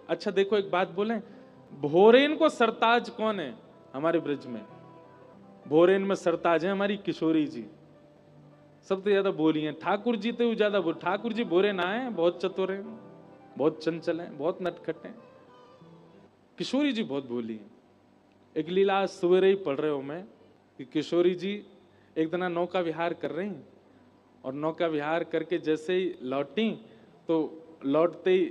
अच्छा देखो एक बात बोलें, भोरेन को सरताज कौन है हमारे ब्रज में? भोरेन में सरताज है हमारी किशोरी जी, सबसे ज्यादा बोली है। ठाकुर जी तो ज्यादा बोल, ठाकुर जी भोरे ना है, बहुत चतुर है, बहुत चंचल है, बहुत नटखट है। किशोरी जी बहुत बोली है। एक लीला आज सवेरे ही पढ़ रहे हो मैं कि किशोरी जी एक दिन नौका विहार कर रही हैं और नौका विहार करके जैसे ही लौटी तो लौटते ही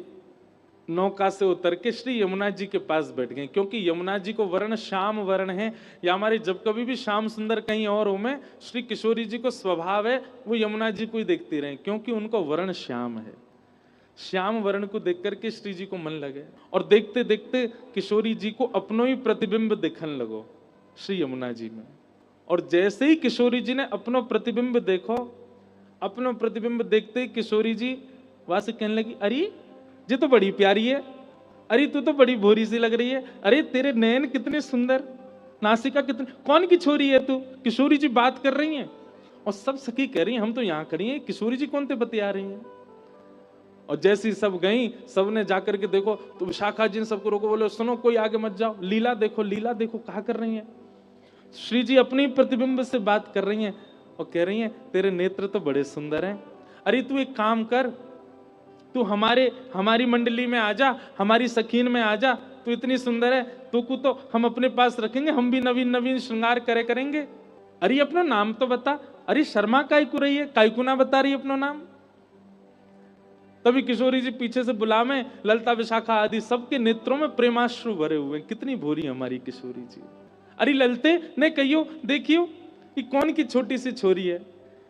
नौका से उतर के श्री यमुना जी के पास बैठ गए, क्योंकि यमुना जी को वर्ण श्याम वर्ण है। या हमारे जब कभी भी श्याम सुंदर कहीं और हो में, श्री किशोरी जी को स्वभाव है वो यमुना जी को ही देखती रहे, क्योंकि उनको वर्ण श्याम है। श्याम वर्ण को देख करके श्री जी को मन लगे और देखते देखते किशोरी जी को अपनो ही प्रतिबिंब दिखने लगो श्री यमुना जी में। और जैसे ही किशोरी जी ने अपनो प्रतिबिंब देखो, अपनो प्रतिबिंब देखते ही किशोरी जी वहां से कहने लगी, अरे ये तो बड़ी प्यारी है, अरे तू तो बड़ी भोरी सी लग रही है, अरे तेरे नयन कितने सुंदर, नासिका कितनी, कौन की छोरी है तू? किशोरी जी बात कर रही हैं और सब सखी कह रही हैं हम तो यहाँ खड़ी हैं, किशोरी जी कौन ते बतिया रही हैं। और जैसी सब गई, सबने जाकर के देखो तो विशाखा जी ने सबको रोको, बोले सुनो कोई आगे मत जाओ, लीला देखो, लीला देखो कहा कर रही है। श्री जी अपनी प्रतिबिंब से बात कर रही हैं और कह रही हैं तेरे नेत्र तो बड़े सुंदर हैं, अरे तू एक काम कर, तू हमारी मंडली में आ जा, हमारी सखीन में आ जा, तू इतनी सुंदर है, तू को तो हम अपने पास रखेंगे, हम भी नवीन नवीन श्रृंगार करे करेंगे। अरे अपना नाम तो बता, अरे शर्मा कायकू रही है, कायकू ना बता रही अपना नाम। तभी किशोरी जी पीछे से बुला में ललता विशाखा आदि सबके नेत्रों में प्रेमाश्रु भरे हुए, कितनी भोरी हमारी किशोरी जी। अरे ललते ने कहियो देखियो कि कौन की छोटी सी छोरी है,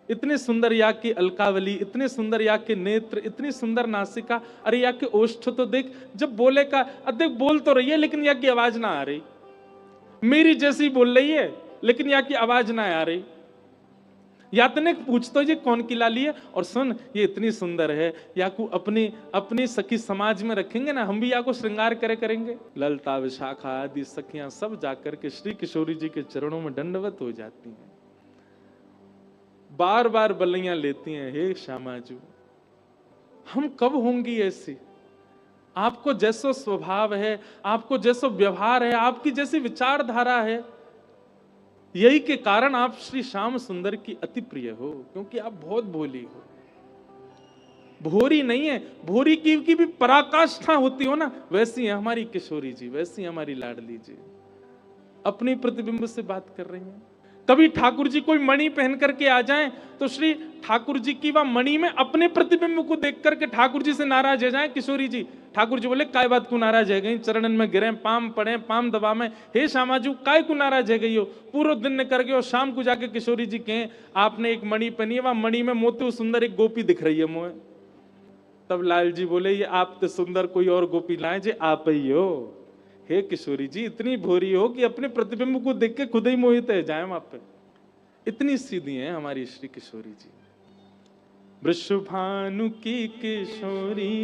इतने सुंदर या की अलकावली, इतने सुंदर या के नेत्र, इतनी सुंदर नासिका, अरे या के ओष्ठ तो देख, जब बोले का देख बोल तो रही है लेकिन या की आवाज ना आ रही, मेरी जैसी बोल रही है लेकिन या की आवाज ना आ रही। यातने पूछतो ये कौन की लाली है, और सुन ये इतनी सुंदर है, या को अपनी अपनी सखी समाज में रखेंगे ना, हम भी या को श्रृंगार करे करेंगे। ललता विशाखा आदि सखियां सब जाकर के श्री किशोरी जी के चरणों में दंडवत हो जाती हैं, बार बार बल्लियां लेती हैं, हे श्यामाजू हम कब होंगी ऐसी, आपको जैसो स्वभाव है, आपको जैसो व्यवहार है, आपकी जैसी विचारधारा है, यही के कारण आप श्री श्याम सुंदर की अति प्रिय हो, क्योंकि आप बहुत भोली हो। भोरी नहीं है, भोरी की भी पराकाष्ठा होती हो ना, वैसी है हमारी किशोरी जी, वैसी हमारी लाडली जी, अपनी प्रतिबिंब से बात कर रही हैं। कभी ठाकुर जी कोई मणि पहन करके आ जाएं तो श्री ठाकुर जी की वह मणि में अपने प्रतिबिंब को देख करके ठाकुर जी से नाराज हो जाए किशोरी जी। ठाकुर जी बोले काय बात को नाराज है गई, चरणन में गिरे, पाम पड़े, पाम दबा में, हे श्यामाजू काय को नाराज है गई हो, पूरा दिन ने करके और शाम को जाके किशोरी जी कहें आपने एक मणि पहनी है, वह मणि में मोती सुंदर एक गोपी दिख रही है मुझे। तब लाल जी बोले ये आप तो सुंदर कोई और गोपी लाए जे आप ही हो। हे किशोरी जी इतनी भोरी हो कि अपने प्रतिबिंब को देख के खुद ही मोहित है जाए आप पे, इतनी सीधी है हमारी श्री किशोरी जी। वृषभानु की किशोरी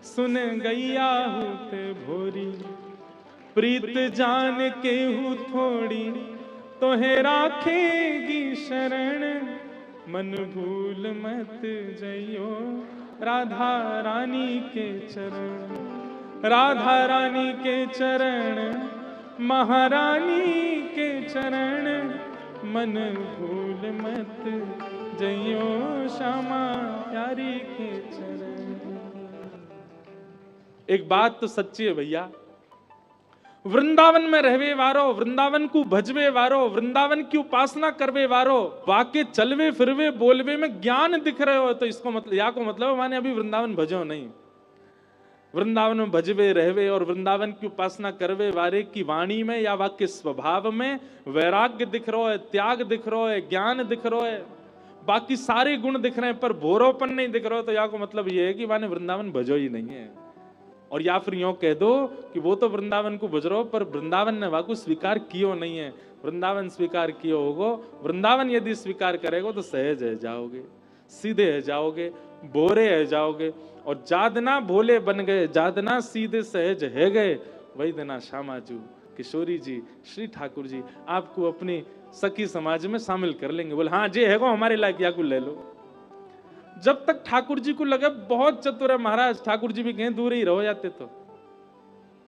सुन गैया होते भोरी, प्रीत जान के हूँ थोड़ी तो है राखेगी शरण, मन भूल मत जइयो राधा रानी के चरण, राधा रानी के चरण, महारानी के चरण, मन भूल मत जइयो श्यामा प्यारी के चरण। एक बात तो सच्ची है भैया, वृंदावन में रहवे वारो, वृंदावन को भजवे वारो, वृंदावन की उपासना करवे वारो, वाके चलवे फिरवे बोलवे में ज्ञान दिख रहे हो तो इसको मतलब या को मतलब माने अभी वृंदावन भजो नहीं। वृंदावन में भजवे रहवे और वृंदावन की उपासना करवे वारे की वाणी में या वाक्य स्वभाव में वैराग्य दिख रहा है, त्याग दिख रहा है, ज्ञान दिख रहा है, बाकी सारे गुण दिख रहे हैं पर भोरोपन नहीं दिख रहा, तो या को मतलब ये है कि माने वृंदावन भजो ही नहीं है। और या फिर यूं कह दो कि वो तो वृंदावन को भज रहो पर वृंदावन ने वाकु स्वीकार कियो नहीं है। वृंदावन स्वीकार कियो होगो, वृंदावन यदि स्वीकार करेगो तो सहज है जाओगे, सीधे है जाओगे, बोरे है जाओगे। और जादना भोले बन गए, जादना सीधे सहज है गए, वही देना श्यामाजू किशोरी जी श्री ठाकुर जी आपको अपनी सखी समाज में शामिल कर लेंगे। बोले हाँ जे है हमारे लायक या को ले लो। जब तक ठाकुर जी को लगे बहुत चतुर है महाराज, ठाकुर जी भी कहें दूर ही रहो जाते तो